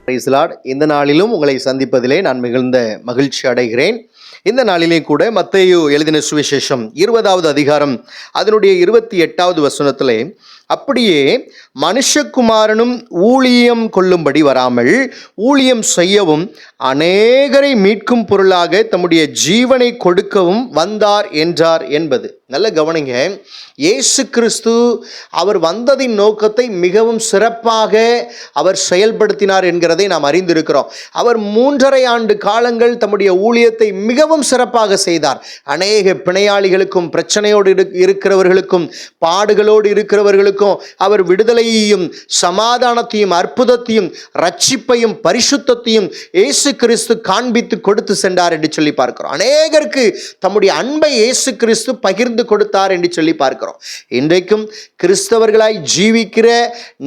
Praise the Lord. இந்த நாளிலும் உங்களை சந்திப்பதிலே நான் மிகுந்த மகிழ்ச்சி அடைகிறேன். இந்த நாளிலே கூட மத்தேயு எழுதின சுவிசேஷம் 20வது அதிகாரம் அதனுடைய 28வது வசனத்திலே, அப்படியே மனுஷகுமாரனும் ஊழியம் கொள்ளும்படி வராமல் ஊழியம் செய்யவும் அநேகரை மீட்கும் பொருளாக தம்முடைய ஜீவனை கொடுக்கவும் வந்தார் என்றார் என்பது. நல்ல கவனிங்க. இயேசு கிறிஸ்து அவர் வந்ததின் நோக்கத்தை மிகவும் சிறப்பாக அவர் செயல்படுத்தினார் என்கிறதை நாம் அறிந்திருக்கிறோம். அவர் 3.5 ஆண்டு காலங்கள் தம்முடைய ஊழியத்தை மிகவும் சிறப்பாக செய்தார். அநேக பிணையாளிகளுக்கும், பிரச்சனையோடு இருக்கிறவர்களுக்கும், பாடுகளோடு இருக்கிறவர்களுக்கும் அவர் விடுதலையையும் சமாதானத்தையும் அற்புதத்தையும் ரட்சிப்பையும் பரிசுத்தத்தையும் இயேசு கிறிஸ்து காண்பித்து கொடுத்து சென்றார் என்று சொல்லி பார்க்கிறோம். அநேகருக்கு தம்முடைய அன்பை இயேசு கிறிஸ்து பகிர்ந்து கொடுத்தார் என்று சொல்லி பார்க்கிறோம். இன்றைக்கும் கிறிஸ்தவர்களாய் ஜீவிக்கிற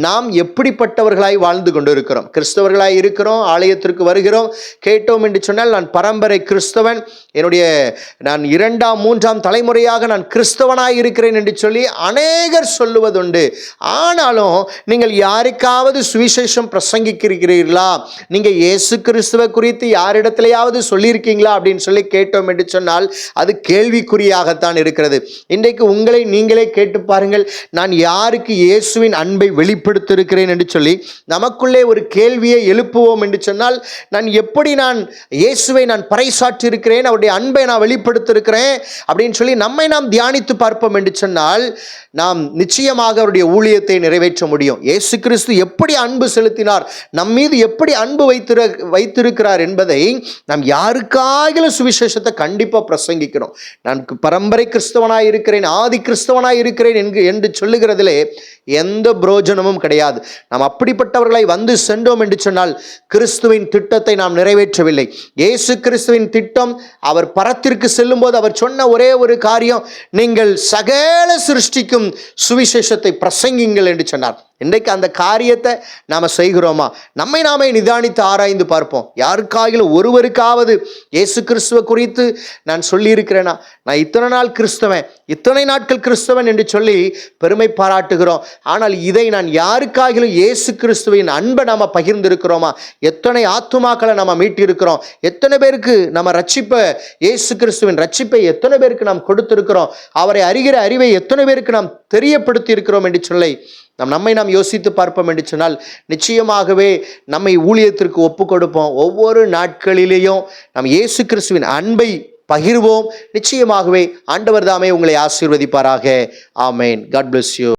நாம் எப்படிப்பட்டவர்களாய் வாழ்ந்து கொண்டிருக்கிறோம்? கிறிஸ்தவர்களாய் இருக்கிறோம், ஆலயத்திற்கு வருகிறோம், கேட்டோம் என்று சொன்னால் நான் பரம்பரை கிறிஸ்தவன், நான் 2ஆம் 3ஆம் தலைமுறையாக நான் கிறிஸ்தவனாய் இருக்கிறேன் என்று சொல்லி அநேகர் சொல்லுவதுண்டு. ஆனாலும் நீங்கள் யாருக்காவது சுவிசேஷம் பிரசங்கிக்கிறீர்களா? நீங்கள் இயேசு கிறிஸ்துவை குறித்து யாரிடத்திலேயாவது சொல்லியிருக்கீங்களா அப்படின்னு சொல்லி கேட்டோம் என்று சொன்னால் அது கேள்விக்குறியாகத்தான் இருக்கிறது. இன்றைக்கு உங்களை நீங்களே கேட்டு பாருங்கள், நான் யாருக்கு இயேசுவின் அன்பை வெளிப்படுத்தியிருக்கிறேன் என்று சொல்லி நமக்குள்ளே ஒரு கேள்வியை எழுப்புவோம் என்று சொன்னால், நான் இயேசுவை நான் பறைசாற்றி இருக்கிறேன், அவருடைய அன்பை நான் வெளிப்படுத்தியிருக்கிறேன் அப்படின்னு சொல்லி நம்மை நாம் தியானித்து பார்ப்போம் என்று சொன்னால் நாம் நிச்சயமாக அவருடைய ஊழியத்தை நிறைவேற்ற முடியும். இயேசு கிறிஸ்து எப்படி அன்பு செலுத்தினார், நம் மீது எப்படி அன்பு வைத்திருக்கிறார் என்பதை நாம் யாருக்காக சுவிசேஷத்தை கண்டிப்பாக பிரசங்கிக்கிறோம். நான் பரம்பரை கிறிஸ்தவனாய் இருக்கிறேன், ஆதி கிறிஸ்தவனாய் இருக்கிறேன் என்று சொல்லுகிறதிலே எந்த பிரோஜனமும் கிடையாது. நாம் அப்படிப்பட்டவர்களை வந்து சென்றோம் என்று சொன்னால் கிறிஸ்துவின் திட்டத்தை நாம் நிறைவேற்றவில்லை. இயேசு கிறிஸ்துவின் திட்டம், அவர் பரத்திற்கு செல்லும் போது அவர் சொன்ன ஒரே ஒரு காரியம், நீங்கள் சகல சிருஷ்டிக்கும் சுவிசேஷத்தை பிரசங்கிங்கள் என்று சொன்னார். இன்றைக்கு அந்த காரியத்தை நாம் செய்கிறோமா? நம்மை நாமே நிதானித்து ஆராய்ந்து பார்ப்போம். யாருக்காகிலும் ஒருவருக்காவது இயேசு கிறிஸ்துவை குறித்து நான் சொல்லியிருக்கிறேனா? நான் இத்தனை நாள் கிறிஸ்தவன், இத்தனை நாட்கள் கிறிஸ்தவன் என்று சொல்லி பெருமை பாராட்டுகிறோம். ஆனால் இதை நான் யாருக்காகிலும் இயேசு கிறிஸ்துவின் அன்பை நாம் பகிர்ந்திருக்கிறோமா? எத்தனை ஆத்துமாக்களை நாம் மீட்டிருக்கிறோம்? எத்தனை பேருக்கு நம்ம இயேசு கிறிஸ்துவின் ரட்சிப்பை எத்தனை பேருக்கு நாம் கொடுத்திருக்கிறோம்? அவரை அறிகிற அறிவை எத்தனை பேருக்கு நாம் தெரியப்படுத்தி இருக்கிறோம் என்று சொல்லி நம்மை நாம் யோசித்து பார்ப்போம் என்று சொன்னால் நிச்சயமாகவே நம்மை ஊழியத்திற்கு ஒப்பு கொடுப்போம். ஒவ்வொரு நாட்களிலேயும் நாம் இயேசு கிறிஸ்துவின் அன்பை பகிர்வோம். நிச்சயமாகவே ஆண்டவர் தாமே உங்களை ஆசீர்வதிப்பாராக. ஆமேன். God bless you.